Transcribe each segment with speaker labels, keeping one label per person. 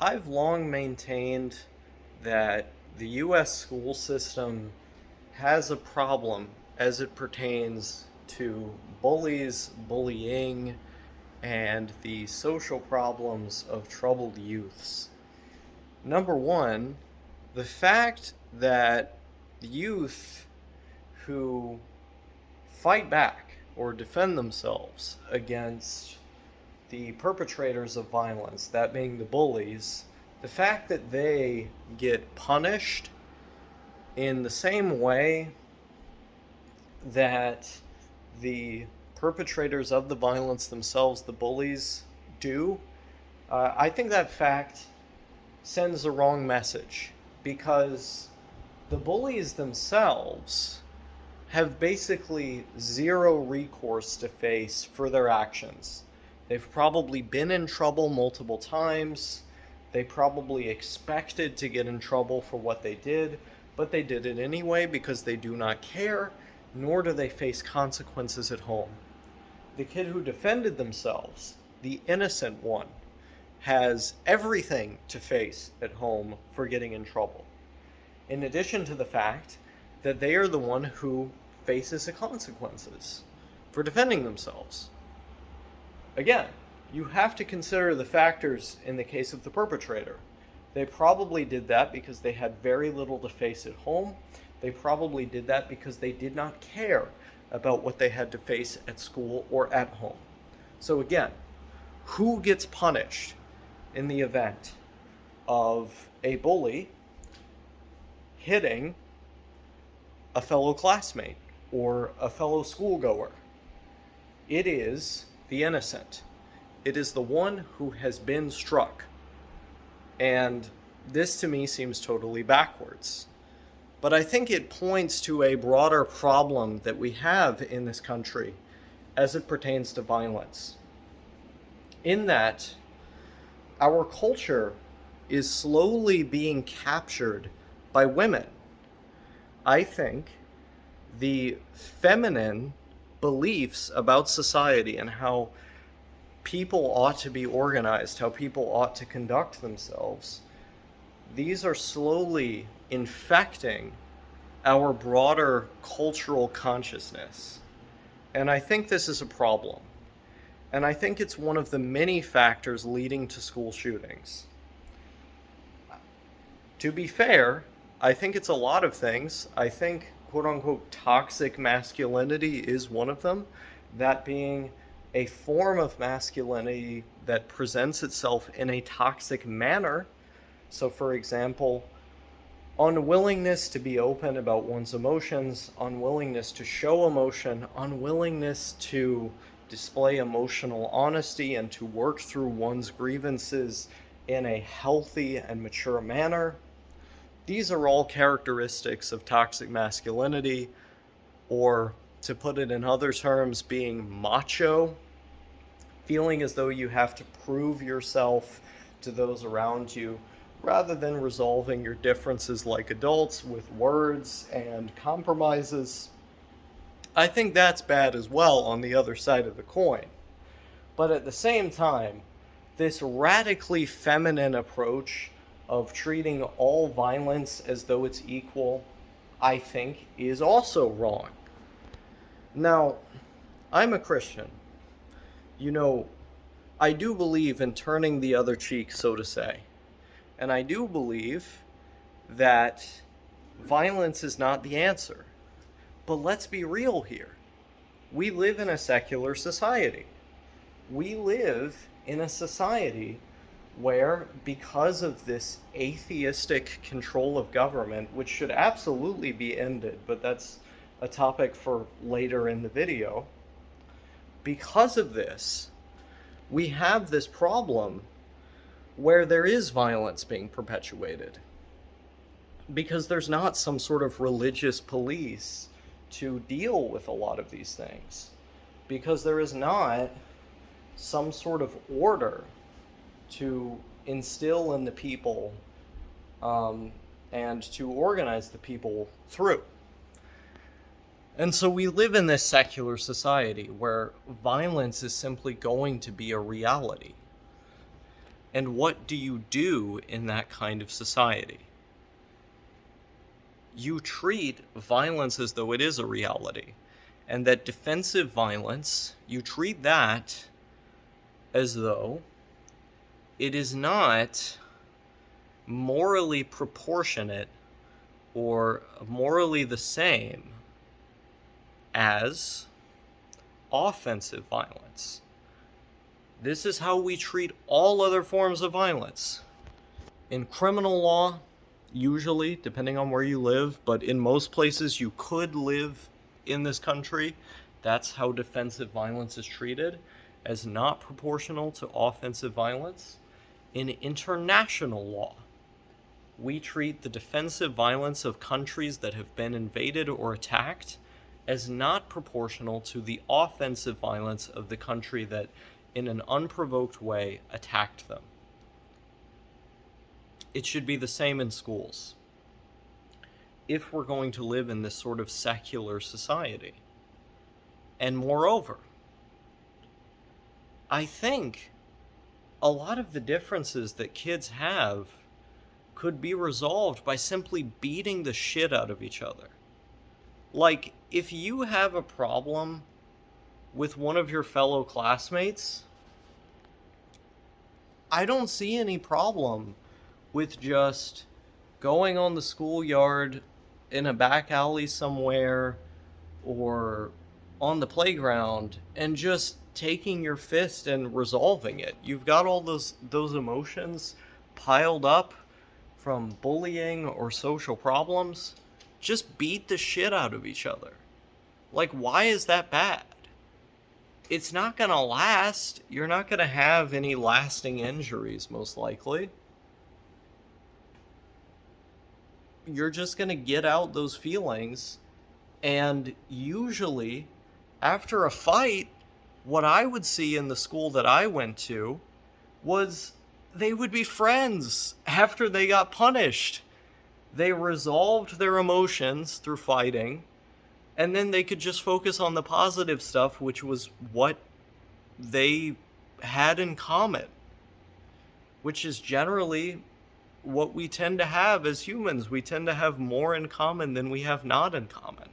Speaker 1: I've long maintained that the US school system has a problem as it pertains to bullies, bullying, and the social problems of troubled youths. Number one, the fact that the youth who fight back or defend themselves against the perpetrators of violence, that being the bullies, the fact that they get punished in the same way that the perpetrators of the violence themselves, the bullies, do, I think that fact sends the wrong message because the bullies themselves have basically zero recourse to face for their actions. They've probably been in trouble multiple times. They probably expected to get in trouble for what they did, but they did it anyway because they do not care, nor do they face consequences at home. The kid who defended themselves, the innocent one, has everything to face at home for getting in trouble. In addition to the fact that they are the one who faces the consequences for defending themselves. Again, you have to consider the factors in the case of the perpetrator. They probably did that because they had very little to face at home. They probably did that because they did not care about what they had to face at school or at home. So again, who gets punished in the event of a bully hitting a fellow classmate or a fellow schoolgoer? It is the innocent. It is the one who has been struck. And this to me seems totally backwards. But I think it points to a broader problem that we have in this country as it pertains to violence. In that, our culture is slowly being captured by women. I think the feminine beliefs about society and how people ought to be organized, how people ought to conduct themselves, these are slowly infecting our broader cultural consciousness. And I think this is a problem. And I think it's one of the many factors leading to school shootings. To be fair, I think it's a lot of things. I think, quote unquote, toxic masculinity is one of them. That being a form of masculinity that presents itself in a toxic manner. So, for example, unwillingness to be open about one's emotions, unwillingness to show emotion, unwillingness to display emotional honesty and to work through one's grievances in a healthy and mature manner. These are all characteristics of toxic masculinity, or to put it in other terms, being macho, feeling as though you have to prove yourself to those around you, rather than resolving your differences like adults with words and compromises. I think that's bad as well on the other side of the coin. But at the same time, this radically feminine approach of treating all violence as though it's equal, I think, is also wrong. Now, I'm a Christian. You know, I do believe in turning the other cheek, so to say. And I do believe that violence is not the answer. But let's be real here. We live in a secular society. We live in a society where, because of this atheistic control of government, which should absolutely be ended, but that's a topic for later in the video, because of this, we have this problem where there is violence being perpetuated. Because there's not some sort of religious police to deal with a lot of these things. Because there is not some sort of order to instill in the people and to organize the people through. And so we live in this secular society where violence is simply going to be a reality. And what do you do in that kind of society? You treat violence as though it is a reality. And that defensive violence, you treat that as though it is not morally proportionate or morally the same as offensive violence. This is how we treat all other forms of violence. In criminal law, usually, depending on where you live, but in most places you could live in this country, that's how defensive violence is treated, as not proportional to offensive violence. In international law, we treat the defensive violence of countries that have been invaded or attacked as not proportional to the offensive violence of the country that, in an unprovoked way, attacked them. It should be the same in schools, if we're going to live in this sort of secular society. And moreover, I think a lot of the differences that kids have could be resolved by simply beating the shit out of each other. Like, if you have a problem with one of your fellow classmates, I don't see any problem with just going on the schoolyard in a back alley somewhere or on the playground and just taking your fist and resolving it. You've got all those emotions piled up from bullying or social problems. Just beat the shit out of each other. Like, why is that bad? It's not gonna last. You're not gonna have any lasting injuries, most likely. You're just gonna get out those feelings, and usually, after a fight, what I would see in the school that I went to was they would be friends after they got punished. They resolved their emotions through fighting, and then they could just focus on the positive stuff, which was what they had in common, which is generally what we tend to have as humans. We tend to have more in common than we have not in common.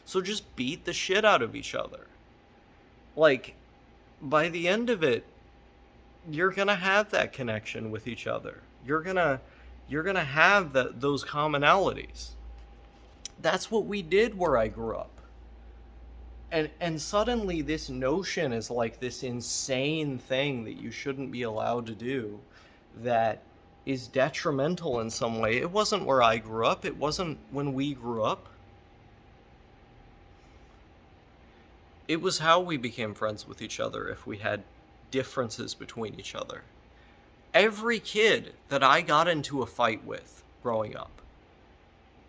Speaker 1: So just beat the shit out of each other. Like, by the end of it, you're gonna have that connection with each other. You're gonna have those commonalities. That's what we did where I grew up. And suddenly this notion is like this insane thing that you shouldn't be allowed to do, that is detrimental in some way. It wasn't where I grew up. It wasn't when we grew up. It was how we became friends with each other if we had differences between each other. Every kid that I got into a fight with growing up,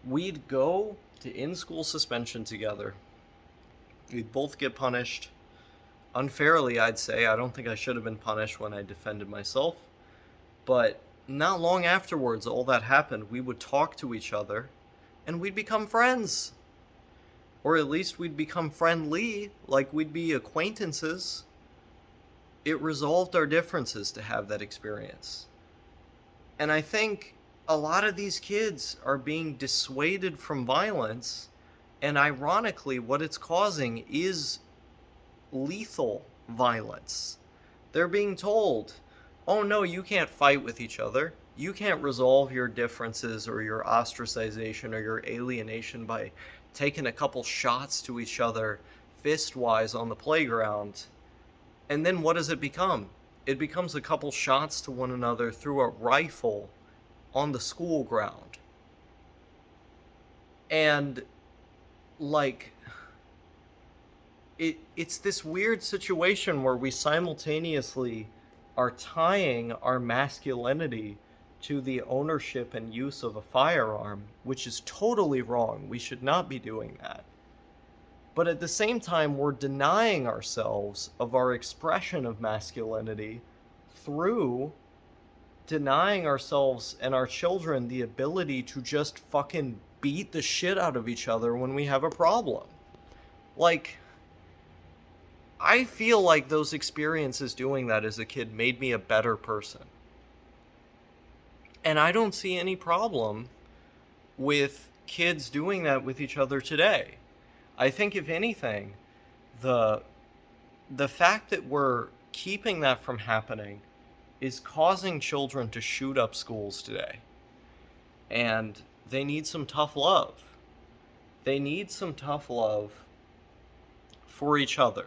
Speaker 1: we'd go to in-school suspension together. We'd both get punished. Unfairly, I'd say. I don't think I should have been punished when I defended myself. But not long afterwards, all that happened, we would talk to each other, and we'd become friends. Or at least we'd become friendly, like we'd be acquaintances. It resolved our differences to have that experience. And I think a lot of these kids are being dissuaded from violence, and ironically, what it's causing is lethal violence. They're being told, oh no, you can't fight with each other. You can't resolve your differences or your ostracization or your alienation by taking a couple shots to each other fist-wise on the playground. And then what does it become? It becomes a couple shots to one another through a rifle on the school ground. And, like, it's this weird situation where we simultaneously are tying our masculinity to the ownership and use of a firearm, which is totally wrong. We should not be doing that. But at the same time, we're denying ourselves of our expression of masculinity through denying ourselves and our children the ability to just fucking beat the shit out of each other when we have a problem. Like, I feel like those experiences doing that as a kid made me a better person. And I don't see any problem with kids doing that with each other today. I think if anything, the the fact that we're keeping that from happening is causing children to shoot up schools today. And they need some tough love. They need some tough love for each other.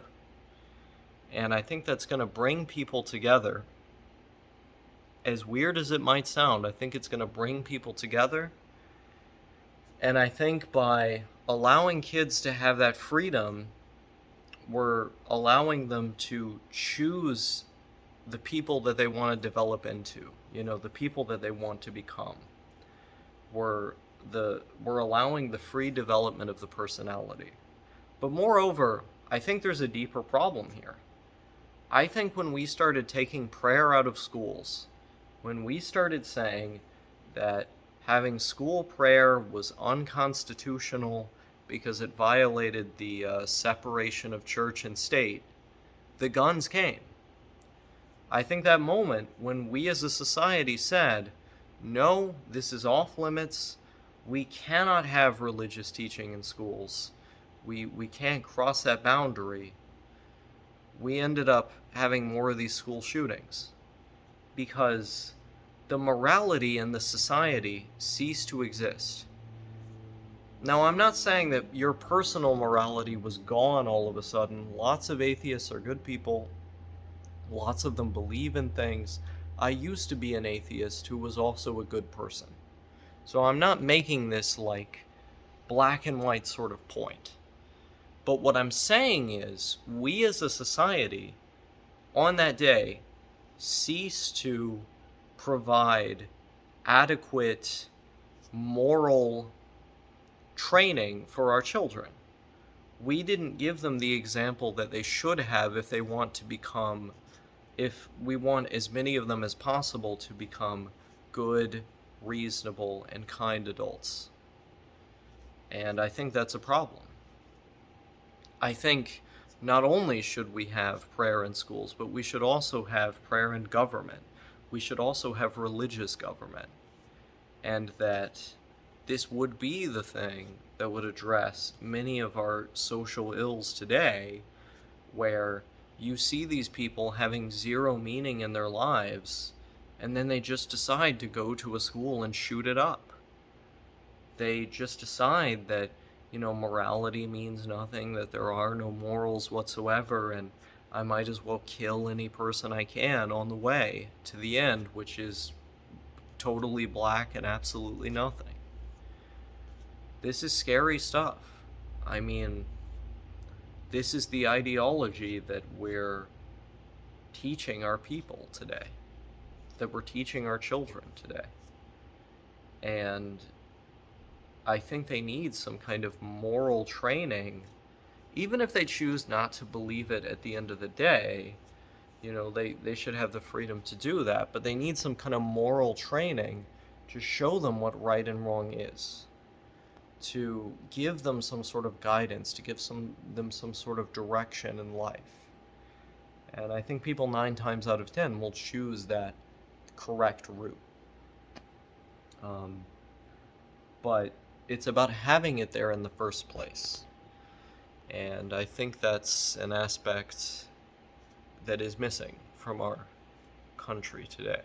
Speaker 1: And I think that's going to bring people together. As weird as it might sound, I think it's going to bring people together. And I think by allowing kids to have that freedom, we're allowing them to choose the people that they want to develop into, the people that they want to become. We're we're allowing the free development of the personality. But moreover, I think there's a deeper problem here. I think when we started taking prayer out of schools, when we started saying that having school prayer was unconstitutional because it violated the separation of church and state, the guns came. I think that moment when we as a society said, no, this is off limits, we cannot have religious teaching in schools, we can't cross that boundary, we ended up having more of these school shootings because the morality in the society ceased to exist. Now, I'm not saying that your personal morality was gone all of a sudden. Lots of atheists are good people. Lots of them believe in things. I used to be an atheist who was also a good person. So I'm not making this like black and white sort of point. But what I'm saying is, we as a society, on that day, cease to provide adequate moral training for our children. We didn't give them the example that they should have if we want as many of them as possible to become good, reasonable, and kind adults. And I think that's a problem. I think not only should we have prayer in schools, but we should also have prayer in government. We should also have religious government. And that this would be the thing that would address many of our social ills today, where you see these people having zero meaning in their lives, and then they just decide to go to a school and shoot it up. They just decide that, morality means nothing, that there are no morals whatsoever, and I might as well kill any person I can on the way to the end, which is totally black and absolutely nothing. This is scary stuff. I mean, this is the ideology that we're teaching our people today, that we're teaching our children today. And I think they need some kind of moral training, even if they choose not to believe it at the end of the day. They should have the freedom to do that, but they need some kind of moral training to show them what right and wrong is, to give them some sort of guidance, to give them some sort of direction in life. And I think people 9 times out of 10 will choose that correct route. But it's about having it there in the first place. And I think that's an aspect that is missing from our country today.